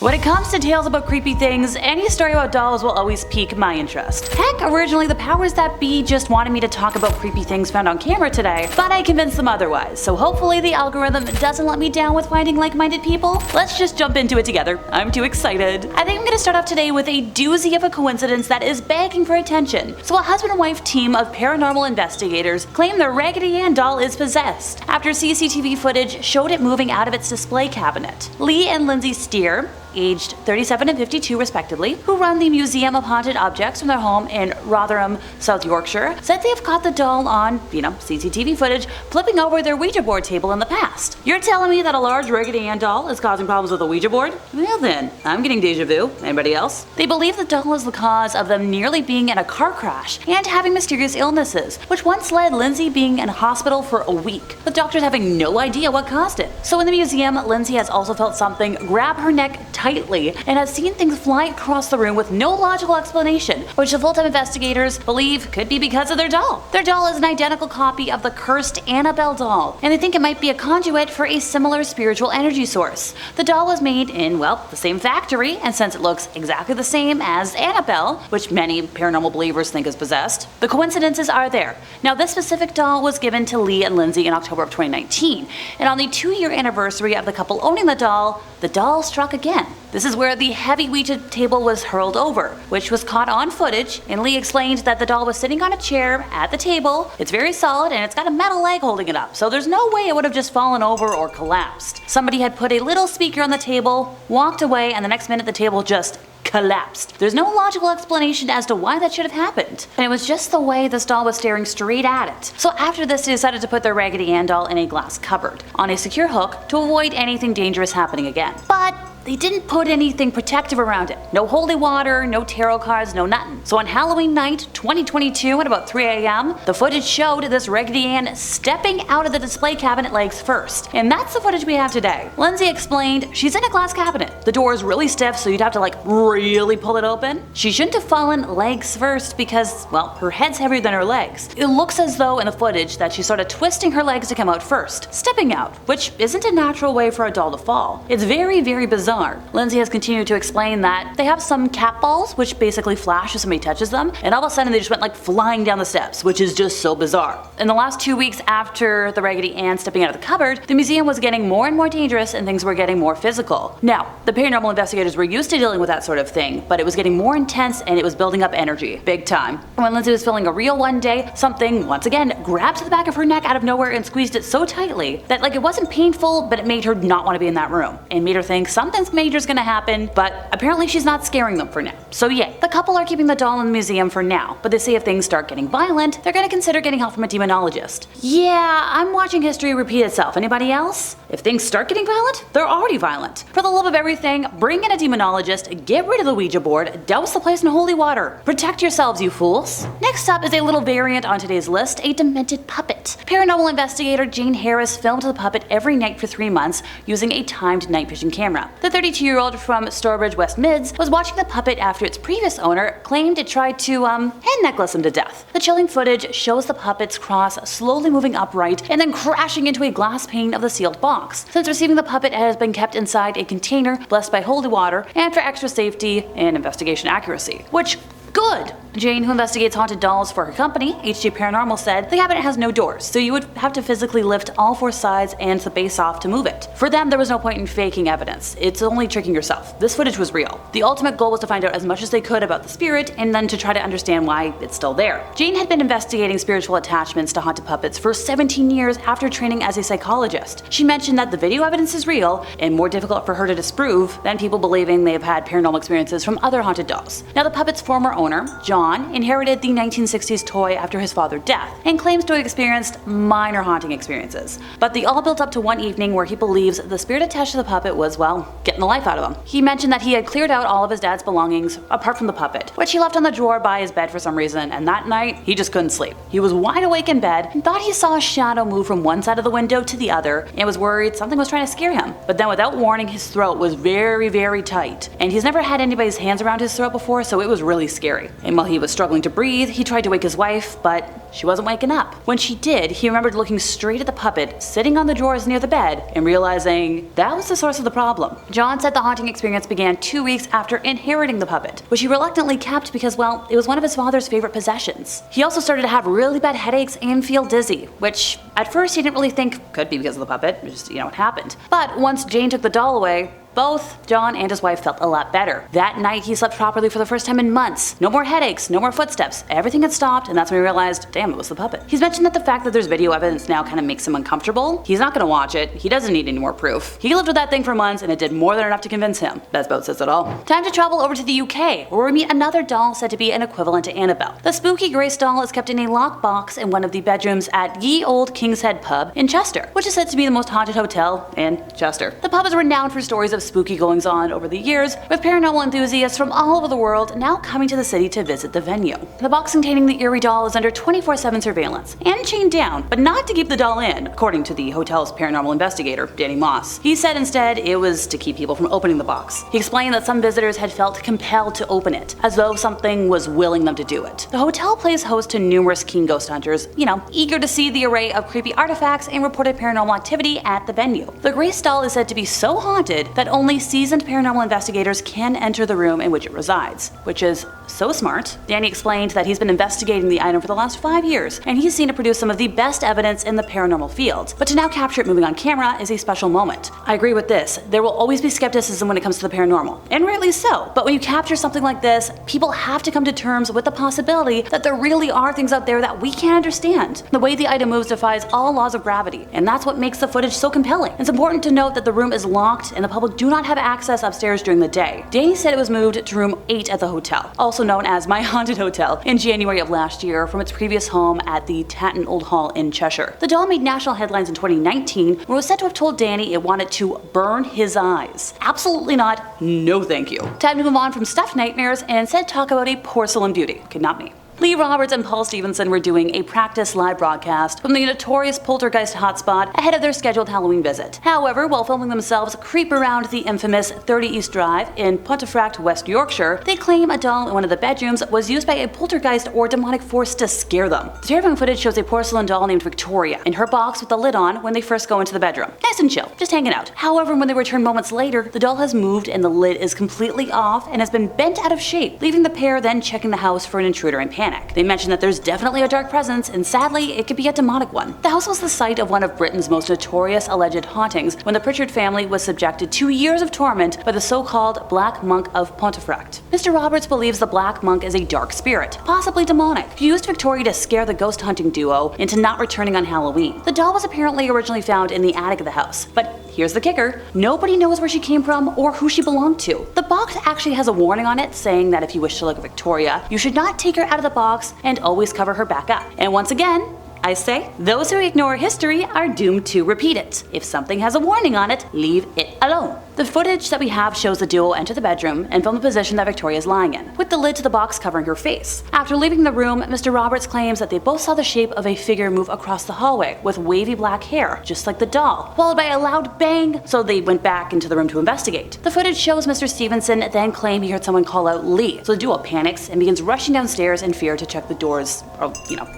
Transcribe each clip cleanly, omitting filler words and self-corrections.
When it comes to tales about creepy things, any story about dolls will always pique my interest. Heck, originally the powers that be just wanted me to talk about creepy things found on camera today, but I convinced them otherwise, so hopefully the algorithm doesn't let me down with finding like-minded people. Let's just jump into it together. I'm too excited. I think I'm gonna start off today with a doozy of a coincidence that is begging for attention. So a husband and wife team of paranormal investigators claim their Raggedy Ann doll is possessed after CCTV footage showed it moving out of its display cabinet. Lee and Lindsay Steer, aged 37 and 52 respectively, who run the Museum of Haunted Objects from their home in Rotherham, South Yorkshire, said they have caught the doll on, CCTV footage flipping over their Ouija board table in the past. You're telling me that a large Raggedy Ann doll is causing problems with a Ouija board? Well then, I'm getting deja vu. Anybody else? They believe the doll is the cause of them nearly being in a car crash and having mysterious illnesses, which once led Lindsay being in hospital for a week, with doctors having no idea what caused it. So in the museum, Lindsay has also felt something grab her neck tightly and has seen things fly across the room with no logical explanation, which the full-time investigators believe could be because of their doll. Their doll is an identical copy of the cursed Annabelle doll, and they think it might be a conduit for a similar spiritual energy source. The doll was made in, the same factory, and since it looks exactly the same as Annabelle, which many paranormal believers think is possessed, the coincidences are there. Now, this specific doll was given to Lee and Lindsay in October of 2019, and on the 2-year anniversary of the couple owning the doll struck again. This is where the heavy Ouija table was hurled over, which was caught on footage, and Lee explained that the doll was sitting on a chair at the table. It's very solid and it's got a metal leg holding it up, so there's no way it would have just fallen over or collapsed. Somebody had put a little speaker on the table, walked away, and the next minute the table just collapsed. There's no logical explanation as to why that should have happened, and it was just the way this doll was staring straight at it. So after this, they decided to put their Raggedy Ann doll in a glass cupboard on a secure hook to avoid anything dangerous happening again. But they didn't put anything protective around it. No holy water, no tarot cards, no nothing. So on Halloween night, 2022 at about 3 a.m., the footage showed this Raggedy Ann stepping out of the display cabinet legs first. And that's the footage we have today. Lindsay explained she's in a glass cabinet. The door is really stiff, so you'd have to really pull it open. She shouldn't have fallen legs first because, her head's heavier than her legs. It looks as though in the footage that she's sort of twisting her legs to come out first, stepping out, which isn't a natural way for a doll to fall. It's very, very bizarre. Lindsay has continued to explain that they have some cat balls which basically flash if somebody touches them, and all of a sudden they just went flying down the steps, which is just so bizarre. In the last 2 weeks after the Raggedy Ann stepping out of the cupboard, the museum was getting more and more dangerous and things were getting more physical. Now, the paranormal investigators were used to dealing with that sort of thing, but it was getting more intense and it was building up energy, big time. When Lindsay was feeling a reel one day, something, once again, grabbed the back of her neck out of nowhere and squeezed it so tightly that it wasn't painful, but it made her not want to be in that room, and made her think something major's gonna happen, but apparently she's not scaring them for now. So yeah, the couple are keeping the doll in the museum for now, but they say if things start getting violent, they're gonna consider getting help from a demonologist. Yeah, I'm watching history repeat itself. Anybody else? If things start getting violent, they're already violent. For the love of everything, bring in a demonologist, get rid of the Ouija board, douse the place in holy water. Protect yourselves, you fools. Next up is a little variant on today's list, a demented puppet. Paranormal investigator Jane Harris filmed the puppet every night for 3 months using a timed night vision camera. The 32-year-old from Stourbridge, West Mids, was watching the puppet after its previous owner claimed it tried to, head necklace him to death. The chilling footage shows the puppet's cross slowly moving upright and then crashing into a glass pane of the sealed box. Since receiving the puppet, it has been kept inside a container blessed by holy water and for extra safety and investigation accuracy. Which, good! Jane, who investigates haunted dolls for her company, HG Paranormal, said the cabinet has no doors, so you would have to physically lift all 4 sides and the base off to move it. For them, there was no point in faking evidence. It's only tricking yourself. This footage was real. The ultimate goal was to find out as much as they could about the spirit and then to try to understand why it's still there. Jane had been investigating spiritual attachments to haunted puppets for 17 years after training as a psychologist. She mentioned that the video evidence is real and more difficult for her to disprove than people believing they have had paranormal experiences from other haunted dolls. Now, the puppet's former owner, John, inherited the 1960s toy after his father's death and claims to have experienced minor haunting experiences. But they all built up to one evening where he believes the spirit attached to the puppet was, getting the life out of him. He mentioned that he had cleared out all of his dad's belongings apart from the puppet, which he left on the drawer by his bed for some reason, and that night he just couldn't sleep. He was wide awake in bed and thought he saw a shadow move from one side of the window to the other and was worried something was trying to scare him. But then without warning, his throat was very, very tight, and he's never had anybody's hands around his throat before, so it was really scary. And while he was struggling to breathe, he tried to wake his wife, but she wasn't waking up. When she did, he remembered looking straight at the puppet sitting on the drawers near the bed and realizing that was the source of the problem. John said the haunting experience began 2 weeks after inheriting the puppet, which he reluctantly kept because, well, it was one of his father's favorite possessions. He also started to have really bad headaches and feel dizzy, which at first he didn't really think could be because of the puppet, just, it happened. But once Jane took the doll away, both John and his wife felt a lot better. That night he slept properly for the first time in months. No more headaches, no more footsteps. Everything had stopped, and that's when he realized, damn, it was the puppet. He's mentioned that the fact that there's video evidence now kind of makes him uncomfortable. He's not gonna watch it. He doesn't need any more proof. He lived with that thing for months, and it did more than enough to convince him. That about says it all. Time to travel over to the UK, where we meet another doll said to be an equivalent to Annabelle. The spooky Grace doll is kept in a locked box in one of the bedrooms at Ye Old King's Head pub in Chester, which is said to be the most haunted hotel in Chester. The pub is renowned for stories of spooky goings-on over the years, with paranormal enthusiasts from all over the world now coming to the city to visit the venue. The box containing the eerie doll is under 24/7 surveillance and chained down, but not to keep the doll in, according to the hotel's paranormal investigator, Danny Moss. He said instead it was to keep people from opening the box. He explained that some visitors had felt compelled to open it, as though something was willing them to do it. The hotel plays host to numerous keen ghost hunters, eager to see the array of creepy artifacts and reported paranormal activity at the venue. The Grace doll is said to be so haunted that only seasoned paranormal investigators can enter the room in which it resides, which is so smart. Danny explained that he's been investigating the item for the last 5 years, and he's seen it produce some of the best evidence in the paranormal field, but to now capture it moving on camera is a special moment. I agree with this. There will always be skepticism when it comes to the paranormal, and rightly so, but when you capture something like this, people have to come to terms with the possibility that there really are things out there that we can't understand. The way the item moves defies all laws of gravity, and that's what makes the footage so compelling. It's important to note that the room is locked and the public do not have access upstairs during the day. Danny said it was moved to room 8 at the hotel, also known as My Haunted Hotel, in January of last year from its previous home at the Tatton Old Hall in Cheshire. The doll made national headlines in 2019 when it was said to have told Danny it wanted to burn his eyes. Absolutely not. No thank you. Time to move on from stuffed nightmares and instead talk about a porcelain beauty. Could not me. Lee Roberts and Paul Stevenson were doing a practice live broadcast from the notorious poltergeist hotspot ahead of their scheduled Halloween visit. However, while filming themselves creep around the infamous 30 East Drive in Pontefract, West Yorkshire, they claim a doll in one of the bedrooms was used by a poltergeist or demonic force to scare them. The terrifying footage shows a porcelain doll named Victoria in her box with the lid on when they first go into the bedroom. Nice and chill, just hanging out. However, when they return moments later, the doll has moved and the lid is completely off and has been bent out of shape, leaving the pair then checking the house for an intruder in panic. They mentioned that there's definitely a dark presence, and sadly, it could be a demonic one. The house was the site of one of Britain's most notorious alleged hauntings when the Pritchard family was subjected to years of torment by the so-called Black Monk of Pontefract. Mr. Roberts believes the Black Monk is a dark spirit, possibly demonic, who used Victoria to scare the ghost hunting duo into not returning on Halloween. The doll was apparently originally found in the attic of the house, but here's the kicker: nobody knows where she came from or who she belonged to. The box actually has a warning on it saying that if you wish to look at Victoria, you should not take her out of the box and always cover her back up. And once again, I say, those who ignore history are doomed to repeat it. If something has a warning on it, leave it alone. The footage that we have shows the duo enter the bedroom and film the position that Victoria is lying in, with the lid to the box covering her face. After leaving the room, Mr. Roberts claims that they both saw the shape of a figure move across the hallway with wavy black hair, just like the doll, followed by a loud bang, so they went back into the room to investigate. The footage shows Mr. Stevenson then claim he heard someone call out Lee, so the duo panics and begins rushing downstairs in fear to check the doors are,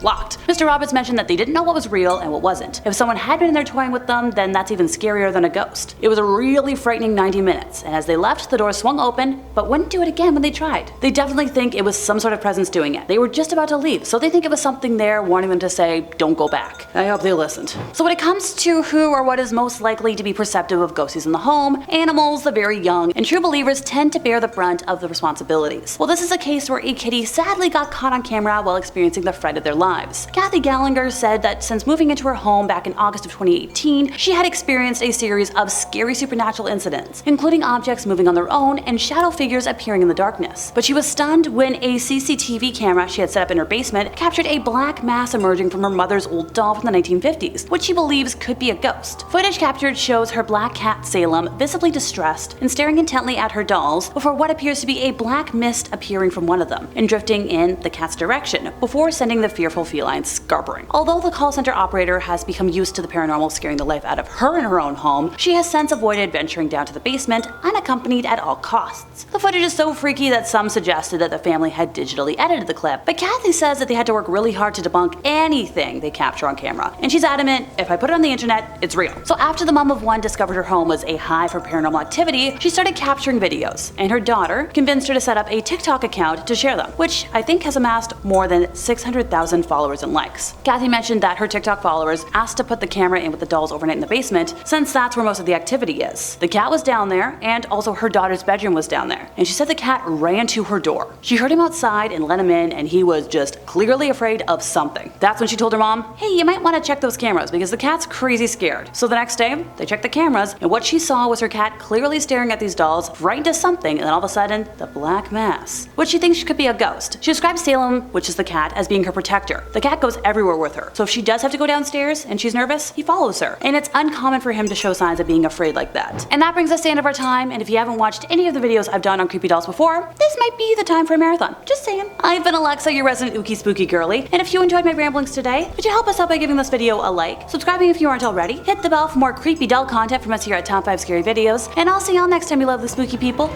locked. Mr. Roberts mentioned that they didn't know what was real and what wasn't. If someone had been in there toying with them, then that's even scarier than a ghost. It was a really frightening 90 minutes, and as they left, the door swung open, but wouldn't do it again when they tried. They definitely think it was some sort of presence doing it. They were just about to leave, so they think it was something there warning them to say, don't go back. I hope they listened. So when it comes to who or what is most likely to be perceptive of ghosties in the home, animals, the very young, and true believers tend to bear the brunt of the responsibilities. Well, this is a case where a kitty sadly got caught on camera while experiencing the fright of their lives. Kathy Gallagher said that since moving into her home back in August of 2018, she had experienced a series of scary supernatural incidents, including objects moving on their own and shadow figures appearing in the darkness. But she was stunned when a CCTV camera she had set up in her basement captured a black mass emerging from her mother's old doll from the 1950s, which she believes could be a ghost. Footage captured shows her black cat Salem visibly distressed and staring intently at her dolls before what appears to be a black mist appearing from one of them and drifting in the cat's direction before sending the fearful feline scarpering. Although the call center operator has become used to the paranormal scaring the life out of her in her own home, she has since avoided venturing down down to the basement unaccompanied at all costs. The footage is so freaky that some suggested that the family had digitally edited the clip, but Kathy says that they had to work really hard to debunk anything they capture on camera. And she's adamant, if I put it on the internet, it's real. So after the mom of one discovered her home was a hive for paranormal activity, she started capturing videos, and her daughter convinced her to set up a TikTok account to share them, which I think has amassed more than 600,000 followers and likes. Kathy mentioned that her TikTok followers asked to put the camera in with the dolls overnight in the basement, since that's where most of the activity is. The cat was down there, and also her daughter's bedroom was down there, and she said the cat ran to her door. She heard him outside and let him in, and he was just clearly afraid of something. That's when she told her mom, hey, you might want to check those cameras because the cat's crazy scared. So the next day, they checked the cameras, and what she saw was her cat clearly staring at these dolls, frightened of something, and then all of a sudden, the black mass, which she thinks could be a ghost. She describes Salem, which is the cat, as being her protector. The cat goes everywhere with her, so if she does have to go downstairs and she's nervous, he follows her. And it's uncommon for him to show signs of being afraid like that. And that brings us to the end of our time, and if you haven't watched any of the videos I've done on creepy dolls before, this might be the time for a marathon. Just saying. I've been Alexa, your resident ookie spooky girly, and if you enjoyed my ramblings today, would you help us out by giving this video a like, subscribing if you aren't already, hit the bell for more creepy doll content from us here at Top 5 Scary Videos, and I'll see y'all next time, you lovely spooky people.